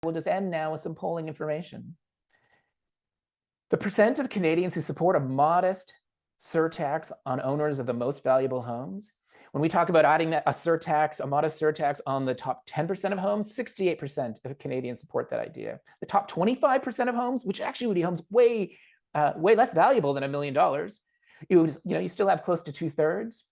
We'll just end now with some polling information. The percent of Canadians who support a modest surtax on owners of the most valuable homes. When we talk about adding a surtax, a modest surtax on the top 10% of homes, 68% of Canadians support that idea. The top 25% of homes, which actually would be homes way less valuable than $1 million, you still have close to 2/3.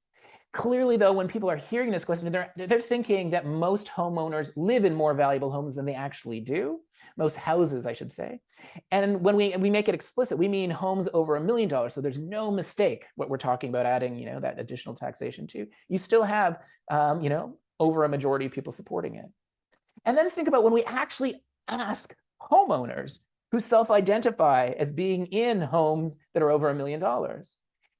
Clearly, though, when people are hearing this question, they're thinking that most homeowners live in more valuable homes than they actually do. Most houses, I should say. And when we make it explicit, we mean homes over $1 million. So there's no mistake what we're talking about adding, that additional taxation to. You still have, over a majority of people supporting it. And then think about when we actually ask homeowners who self-identify as being in homes that are over $1 million.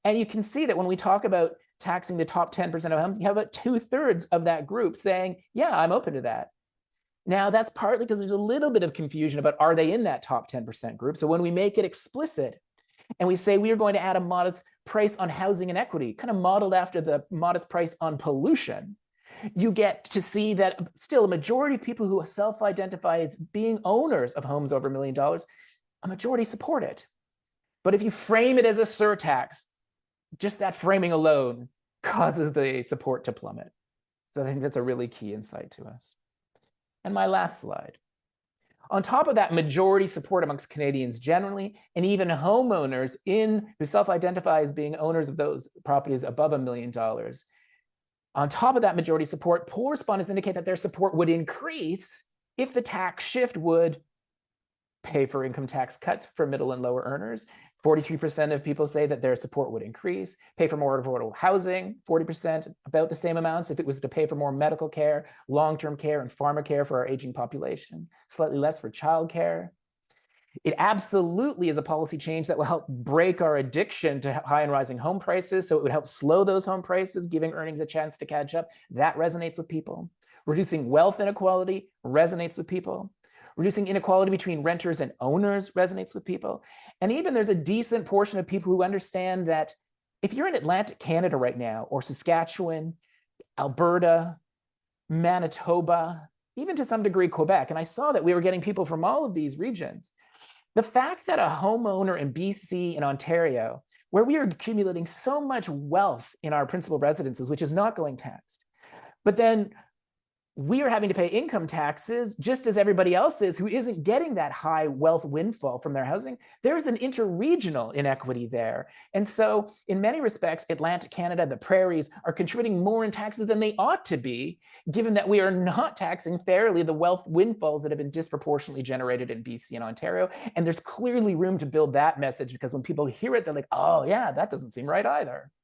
And you can see that when we talk about taxing the top 10% of homes, you have about 2/3 of that group saying, yeah, I'm open to that. Now, that's partly because there's a little bit of confusion about are they in that top 10% group. So when we make it explicit and we say we are going to add a modest price on housing inequity, kind of modeled after the modest price on pollution, you get to see that still a majority of people who self-identify as being owners of homes over $1 million, a majority support it. But if you frame it as a surtax, just that framing alone causes the support to plummet. So I think that's a really key insight to us. And my last slide. On top of that majority support amongst Canadians generally, and even homeowners who self-identify as being owners of those properties above $1 million, on top of that majority support, poll respondents indicate that their support would increase if the tax shift would pay for income tax cuts for middle and lower earners. 43% of people say that their support would increase, pay for more affordable housing, 40%, about the same amounts if it was to pay for more medical care, long-term care, and pharmacare for our aging population, slightly less for childcare. It absolutely is a policy change that will help break our addiction to high and rising home prices. So it would help slow those home prices, giving earnings a chance to catch up. That resonates with people. Reducing wealth inequality resonates with people. Reducing inequality between renters and owners resonates with people. And even there's a decent portion of people who understand that if you're in Atlantic Canada right now, or Saskatchewan, Alberta, Manitoba, even to some degree Quebec, and I saw that we were getting people from all of these regions, the fact that a homeowner in BC and Ontario, where we are accumulating so much wealth in our principal residences, which is not going taxed, but then we are having to pay income taxes just as everybody else is who isn't getting that high wealth windfall from their housing. There is an interregional inequity there. And so in many respects, Atlantic Canada, the prairies are contributing more in taxes than they ought to be, given that we are not taxing fairly the wealth windfalls that have been disproportionately generated in BC and Ontario. And there's clearly room to build that message, because when people hear it, they're like, oh yeah, that doesn't seem right either.